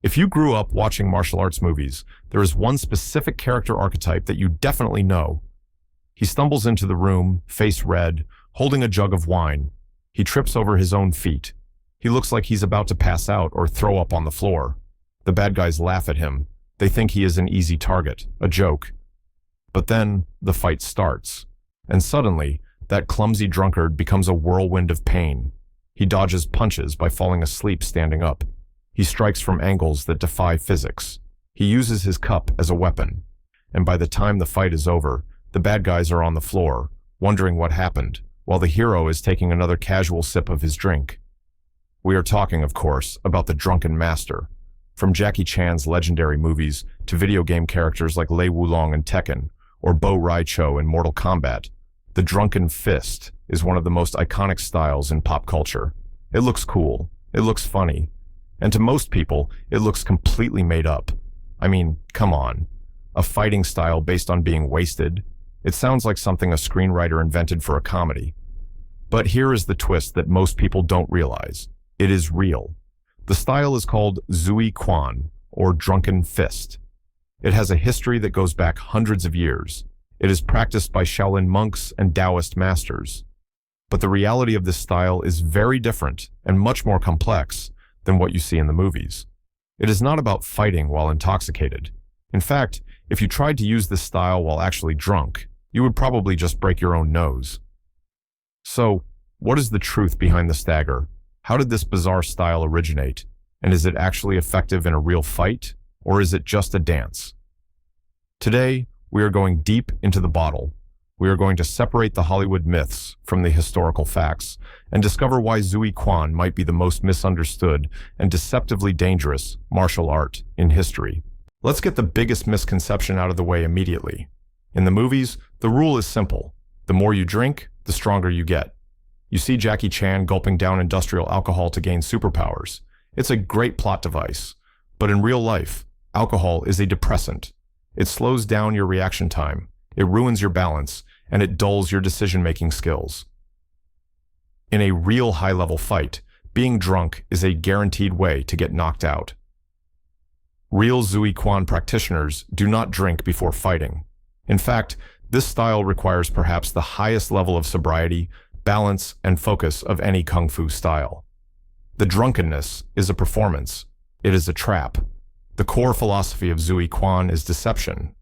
If you grew up watching martial arts movies, there is one specific character archetype that you definitely know. He stumbles into the room, face red, holding a jug of wine. He trips over his own feet. He looks like he's about to pass out or throw up on the floor. The bad guys laugh at him. They think he is an easy target, a joke. But then the fight starts, and suddenly, that clumsy drunkard becomes a whirlwind of pain. He dodges punches by falling asleep standing up. He strikes from angles that defy physics. He uses his cup as a weapon. And by the time the fight is over, the bad guys are on the floor, wondering what happened, while the hero is taking another casual sip of his drink. We are talking, of course, about the Drunken Master. From Jackie Chan's legendary movies to video game characters like Lei Wulong in Tekken or Bo Rai Cho in Mortal Kombat, the Drunken Fist is one of the most iconic styles in pop culture. It looks cool. It looks funny. And to most people, it looks completely made up. I mean, come on. A fighting style based on being wasted? It sounds like something a screenwriter invented for a comedy. But here is the twist that most people don't realize. It is real. The style is called Zui Quan, or Drunken Fist. It has a history that goes back hundreds of years. It is practiced by Shaolin monks and Taoist masters. But the reality of this style is very different and much more complex than what you see in the movies. It is not about fighting while intoxicated. In fact, if you tried to use this style while actually drunk, you would probably just break your own nose. So, what is the truth behind the stagger? How did this bizarre style originate? And is it actually effective in a real fight, or is it just a dance? Today, we are going deep into the bottle. We are going to separate the Hollywood myths from the historical facts and discover why Zui Quan might be the most misunderstood and deceptively dangerous martial art in history. Let's get the biggest misconception out of the way immediately. In the movies, the rule is simple. The more you drink, the stronger you get. You see Jackie Chan gulping down industrial alcohol to gain superpowers. It's a great plot device. But in real life, alcohol is a depressant. It slows down your reaction time. It ruins your balance, and it dulls your decision-making skills. In a real high-level fight, being drunk is a guaranteed way to get knocked out. Real Zui Quan practitioners do not drink before fighting. In fact, this style requires perhaps the highest level of sobriety, balance, and focus of any kung fu style. The drunkenness is a performance. It is a trap. The core philosophy of Zui Quan is deception.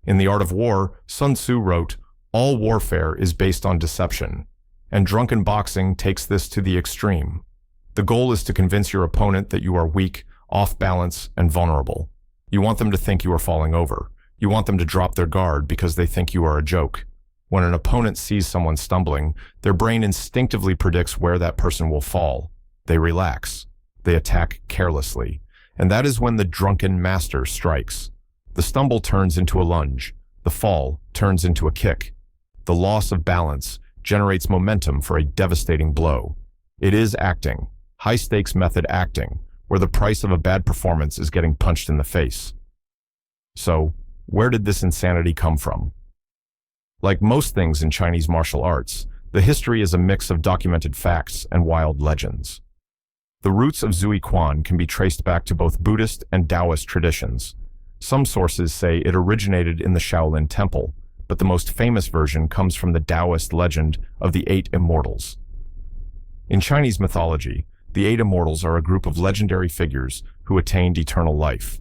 In The Art of War, Sun Tzu wrote, "All warfare is based on deception," and drunken boxing takes this to the extreme. The goal is to convince your opponent that you are weak, off balance, and vulnerable. You want them to think you are falling over. You want them to drop their guard because they think you are a joke. When an opponent sees someone stumbling, their brain instinctively predicts where that person will fall. They relax. They attack carelessly. And that is when the Drunken Master strikes. The stumble turns into a lunge. The fall turns into a kick. The loss of balance generates momentum for a devastating blow. It is acting, high-stakes method acting, where the price of a bad performance is getting punched in the face. So, where did this insanity come from? Like most things in Chinese martial arts, the history is a mix of documented facts and wild legends. The roots of Zui Quan can be traced back to both Buddhist and Taoist traditions. Some sources say it originated in the Shaolin Temple, but the most famous version comes from the Taoist legend of the Eight Immortals. In Chinese mythology, the Eight Immortals are a group of legendary figures who attained eternal life.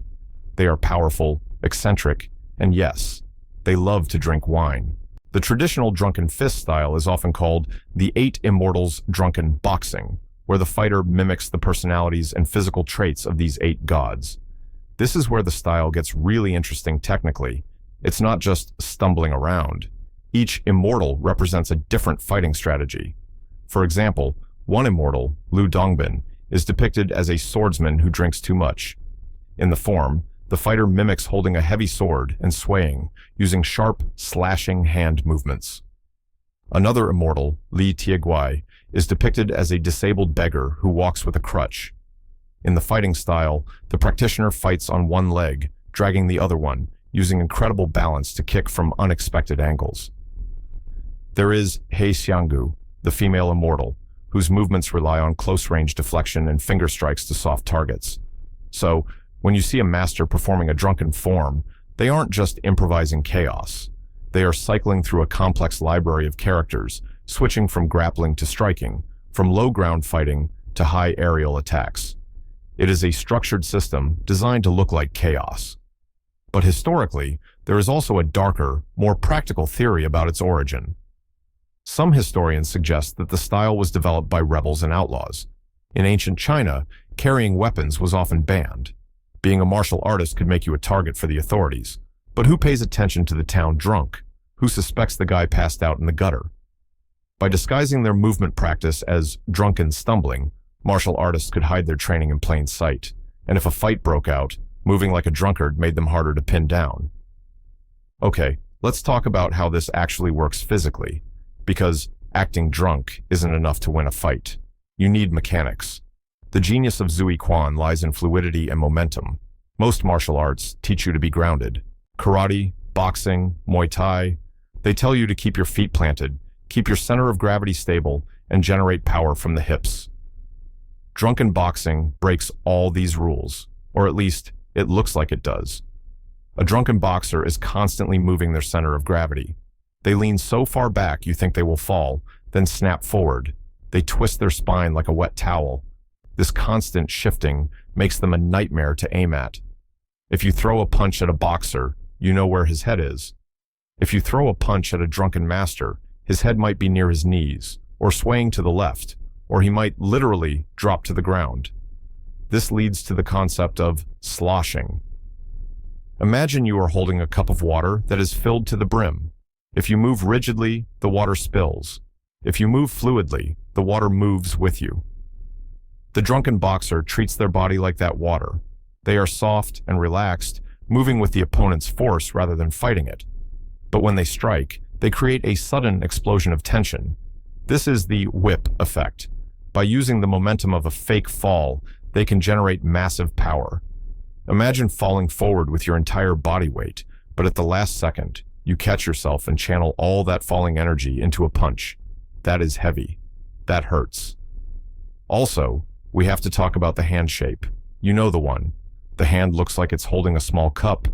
They are powerful, eccentric, and yes, they love to drink wine. The traditional Drunken Fist style is often called the Eight Immortals Drunken Boxing, where the fighter mimics the personalities and physical traits of these 8 gods. This is where the style gets really interesting technically. It's not just stumbling around. Each immortal represents a different fighting strategy. For example, one immortal, Lu Dongbin, is depicted as a swordsman who drinks too much. In the form, the fighter mimics holding a heavy sword and swaying, using sharp, slashing hand movements. Another immortal, Li Tieguai, is depicted as a disabled beggar who walks with a crutch. In the fighting style, the practitioner fights on one leg, dragging the other one, using incredible balance to kick from unexpected angles. There is He Xianggu, the female immortal, whose movements rely on close-range deflection and finger strikes to soft targets. So, When you see a master performing a drunken form, they aren't just improvising chaos. They are cycling through a complex library of characters, switching from grappling to striking, from low ground fighting to high aerial attacks. It is a structured system designed to look like chaos. But historically, there is also a darker, more practical theory about its origin. Some historians suggest that the style was developed by rebels and outlaws. In ancient China, carrying weapons was often banned. Being a martial artist could make you a target for the authorities. But who pays attention to the town drunk? Who suspects the guy passed out in the gutter? By disguising their movement practice as drunken stumbling, martial artists could hide their training in plain sight. And if a fight broke out, moving like a drunkard made them harder to pin down. Okay, let's talk about how this actually works physically. Because acting drunk isn't enough to win a fight. You need mechanics. The genius of Zui Quan lies in fluidity and momentum. Most martial arts teach you to be grounded. Karate, boxing, Muay Thai, they tell you to keep your feet planted, keep your center of gravity stable, and generate power from the hips. Drunken boxing breaks all these rules, or at least it looks like it does. A drunken boxer is constantly moving their center of gravity. They lean so far back you think they will fall, then snap forward. They twist their spine like a wet towel. This constant shifting makes them a nightmare to aim at. If you throw a punch at a boxer, you know where his head is. If you throw a punch at a drunken master, his head might be near his knees, or swaying to the left, or he might literally drop to the ground. This leads to the concept of sloshing. Imagine you are holding a cup of water that is filled to the brim. If you move rigidly, the water spills. If you move fluidly, the water moves with you. The drunken boxer treats their body like that water. They are soft and relaxed, moving with the opponent's force rather than fighting it. But when they strike, they create a sudden explosion of tension. This is the whip effect. By using the momentum of a fake fall, they can generate massive power. Imagine falling forward with your entire body weight, but at the last second, you catch yourself and channel all that falling energy into a punch. That is heavy. That hurts. Also, we have to talk about the hand shape. You know the one. The hand looks like it's holding a small cup.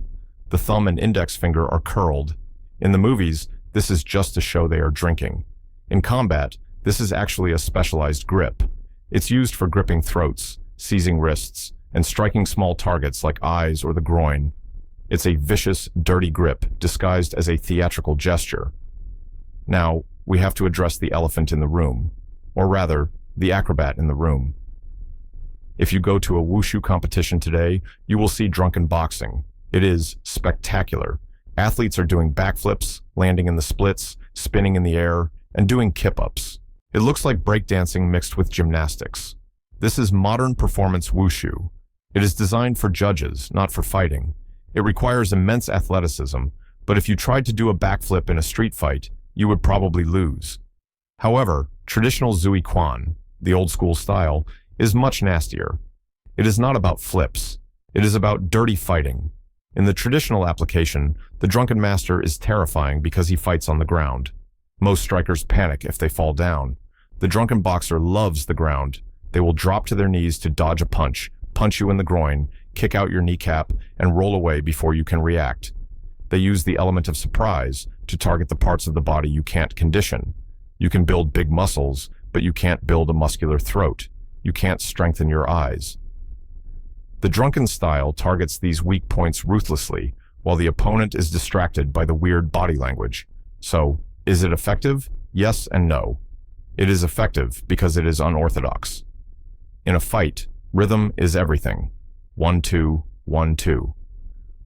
The thumb and index finger are curled. In the movies, this is just to show they are drinking. In combat, this is actually a specialized grip. It's used for gripping throats, seizing wrists, and striking small targets like eyes or the groin. It's a vicious, dirty grip disguised as a theatrical gesture. Now, we have to address the elephant in the room, or rather, the acrobat in the room. If you go to a wushu competition today, you will see drunken boxing. It is spectacular. Athletes are doing backflips, landing in the splits, spinning in the air, and doing kip-ups. It looks like breakdancing mixed with gymnastics. This is modern performance wushu. It is designed for judges, not for fighting. It requires immense athleticism, but if you tried to do a backflip in a street fight, you would probably lose. However, traditional Zui Quan, the old-school style, is much nastier. It is not about flips. It is about dirty fighting. In the traditional application, the drunken master is terrifying because he fights on the ground. Most strikers panic if they fall down. The drunken boxer loves the ground. They will drop to their knees to dodge a punch you in the groin, kick out your kneecap, and roll away before you can react. They use the element of surprise to target the parts of the body you can't condition. You can build big muscles, but you can't build a muscular throat. You can't strengthen your eyes. The drunken style targets these weak points ruthlessly, while the opponent is distracted by the weird body language. So, is it effective? Yes and no. It is effective because it is unorthodox. In a fight, rhythm is everything. 1-2, 1-2.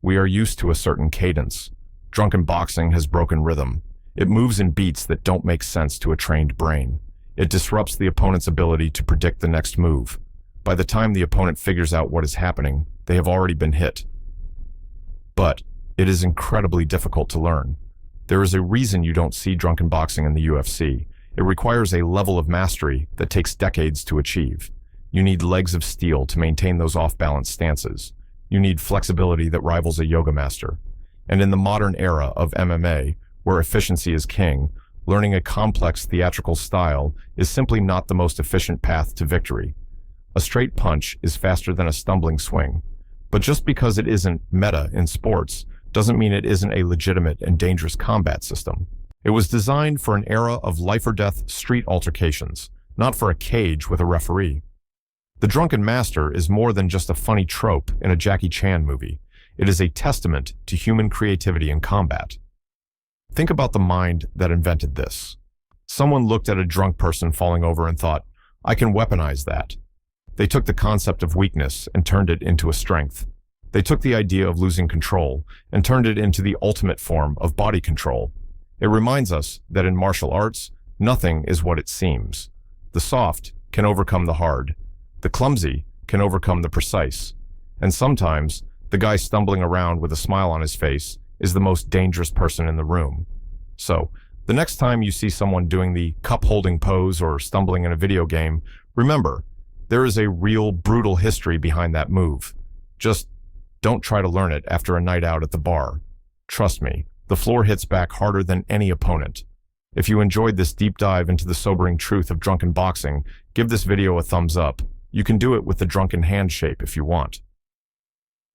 We are used to a certain cadence. Drunken boxing has broken rhythm. It moves in beats that don't make sense to a trained brain. It disrupts the opponent's ability to predict the next move. By the time the opponent figures out what is happening, they have already been hit. But it is incredibly difficult to learn. There is a reason you don't see drunken boxing in the UFC. It requires a level of mastery that takes decades to achieve. You need legs of steel to maintain those off-balance stances. You need flexibility that rivals a yoga master. And in the modern era of MMA, where efficiency is king, learning a complex theatrical style is simply not the most efficient path to victory. A straight punch is faster than a stumbling swing, But just because it isn't meta in sports doesn't mean it isn't a legitimate and dangerous combat system. It was designed for an era of life-or-death street altercations, not for a cage with a referee. The Drunken Master is more than just a funny trope in a Jackie Chan movie. It is a testament to human creativity in combat. Think about the mind that invented this. Someone looked at a drunk person falling over and thought, I can weaponize that. They took the concept of weakness and turned it into a strength. They took the idea of losing control and turned it into the ultimate form of body control. It reminds us that in martial arts, nothing is what it seems. The soft can overcome the hard. The clumsy can overcome the precise. And sometimes, the guy stumbling around with a smile on his face is the most dangerous person in the room. So, the next time you see someone doing the cup-holding pose or stumbling in a video game, remember, there is a real brutal history behind that move. Just don't try to learn it after a night out at the bar. Trust me, the floor hits back harder than any opponent. If you enjoyed this deep dive into the sobering truth of drunken boxing, give this video a thumbs up. You can do it with the drunken hand shape if you want.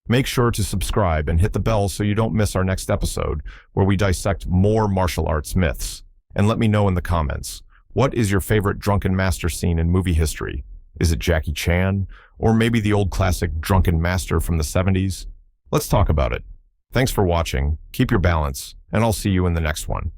Make sure to subscribe and hit the bell so you don't miss our next episode, where we dissect more martial arts myths. And let me know in the comments, what is your favorite Drunken Master scene in movie history? Is it Jackie Chan? Or maybe the old classic Drunken Master from the 70s? Let's talk about it. Thanks for watching, keep your balance, and I'll see you in the next one.